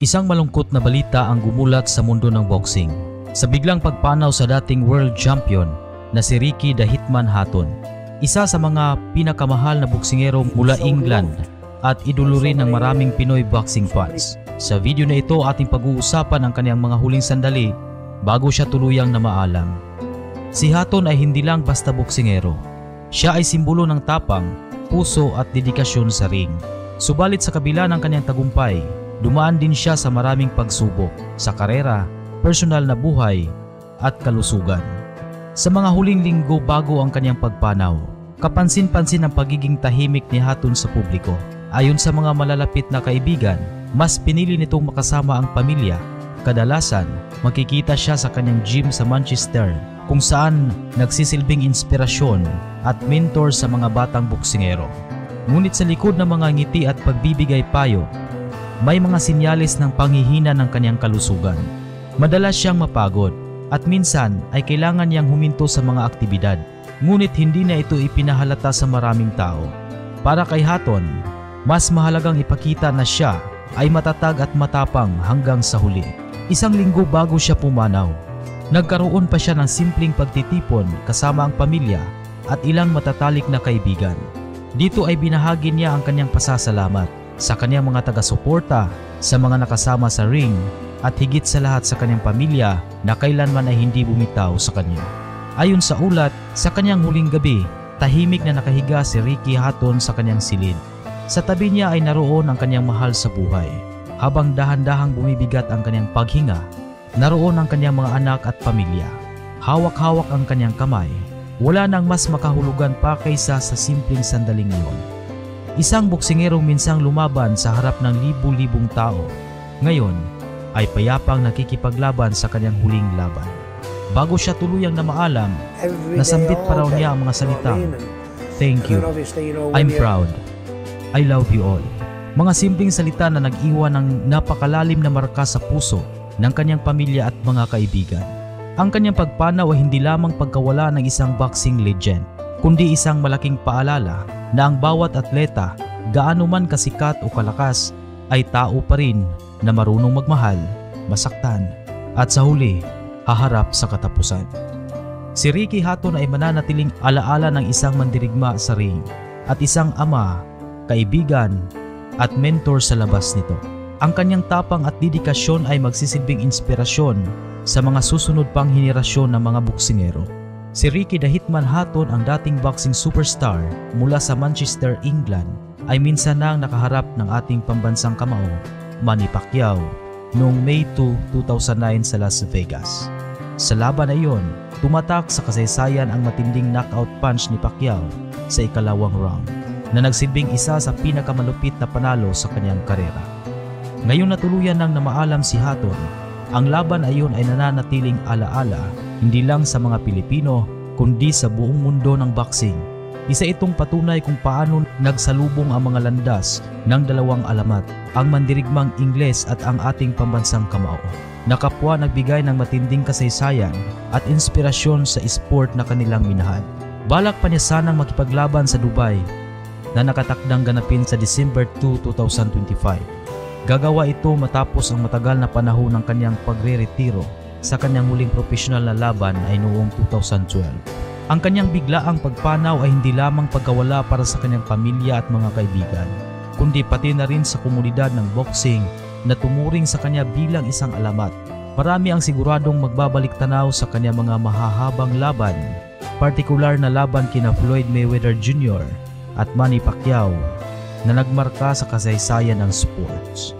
Isang malungkot na balita ang gumulat sa mundo ng boxing sa biglang pagpanaw sa dating world champion na si Ricky the Hitman Hatton. Isa sa mga pinakamahal na boksingero mula England at idolo rin ng maraming Pinoy boxing fans. Sa video na ito ating pag-uusapan ang kanyang mga huling sandali bago siya tuluyang namaalam. Si Hatton ay hindi lang basta boksingero. Siya ay simbolo ng tapang, puso at dedikasyon sa ring. Subalit sa kabila ng kanyang tagumpay, dumaan din siya sa maraming pagsubok sa karera, personal na buhay at kalusugan. Sa mga huling linggo bago ang kanyang pagpanaw, kapansin-pansin ang pagiging tahimik ni Hatton sa publiko. Ayon sa mga malalapit na kaibigan, mas pinili nitong makasama ang pamilya. Kadalasan, makikita siya sa kanyang gym sa Manchester kung saan nagsisilbing inspirasyon at mentor sa mga batang boksingero. Ngunit sa likod ng mga ngiti at pagbibigay payo, may mga sinyalis ng panghihina ng kanyang kalusugan. Madalas siyang mapagod at minsan ay kailangan niyang huminto sa mga aktibidad. Ngunit hindi na ito ipinahalata sa maraming tao. Para kay Hatton, mas mahalagang ipakita na siya ay matatag at matapang hanggang sa huli. Isang linggo bago siya pumanaw, nagkaroon pa siya ng simpleng pagtitipon kasama ang pamilya at ilang matatalik na kaibigan. Dito ay binahagi niya ang kanyang pasasalamat sa kanyang mga taga-suporta, sa mga nakasama sa ring, at higit sa lahat sa kanyang pamilya na kailanman ay hindi bumitaw sa kanya. Ayon sa ulat, sa kanyang huling gabi, tahimik na nakahiga si Ricky Hatton sa kanyang silid. Sa tabi niya ay naroon ang kanyang mahal sa buhay. Habang dahan-dahang bumibigat ang kanyang paghinga, naroon ang kanyang mga anak at pamilya. Hawak-hawak ang kanyang kamay. Wala nang mas makahulugan pa kaysa sa simpleng sandaling iyon. Isang boksingerong minsang lumaban sa harap ng libu-libong tao, ngayon ay payapang nakikipaglaban sa kanyang huling laban. Bago siya tuluyang namaalam, nasambit pa raw niya ang mga salitang, "Thank you, I'm proud, I love you all." Mga simpleng salita na nag-iwan ng napakalalim na marka sa puso ng kanyang pamilya at mga kaibigan. Ang kanyang pagpanaw ay hindi lamang pagkawala ng isang boxing legend, kundi isang malaking paalala na ang bawat atleta, gaano man kasikat o kalakas, ay tao pa rin na marunong magmahal, masaktan, at sa huli, haharap sa katapusan. Si Ricky Hatton ay mananatiling alaala ng isang mandirigma sa ring at isang ama, kaibigan, at mentor sa labas nito. Ang kanyang tapang at dedikasyon ay magsisilbing inspirasyon sa mga susunod pang henerasyon ng mga boksingero. Si Ricky the Hitman Hatton, ang dating boxing superstar mula sa Manchester, England, ay minsan nang nakaharap ng ating pambansang kamao, Manny Pacquiao, noong May 2, 2009 sa Las Vegas. Sa laban na iyon, tumatak sa kasaysayan ang matinding knockout punch ni Pacquiao sa ikalawang round, na nagsilbing isa sa pinakamalupit na panalo sa kanyang karera. Ngayon na tuluyan nang namaalam si Hatton, ang laban ayon ay nananatiling alaala hindi lang sa mga Pilipino kundi sa buong mundo ng boxing. Isa itong patunay kung paano nagsalubong ang mga landas ng dalawang alamat, ang mandirigmang Ingles at ang ating pambansang kamao, na kapwa nagbigay ng matinding kasaysayan at inspirasyon sa sport na kanilang minahal. Balak pa niya sanang makipaglaban sa Dubai na nakatakdang ganapin sa December 2, 2025. Gagawa ito matapos ang matagal na panahon ng kanyang pagre-retiro. Sa kanyang huling profesional na laban ay noong 2012. Ang kanyang biglaang pagpanaw ay hindi lamang pagkawala para sa kanyang pamilya at mga kaibigan, kundi pati na rin sa komunidad ng boxing na tumuring sa kanya bilang isang alamat. Marami ang siguradong magbabalik tanaw sa kanyang mga mahahabang laban, partikular na laban kina Floyd Mayweather Jr. at Manny Pacquiao, na nagmarka sa kasaysayan ng sports.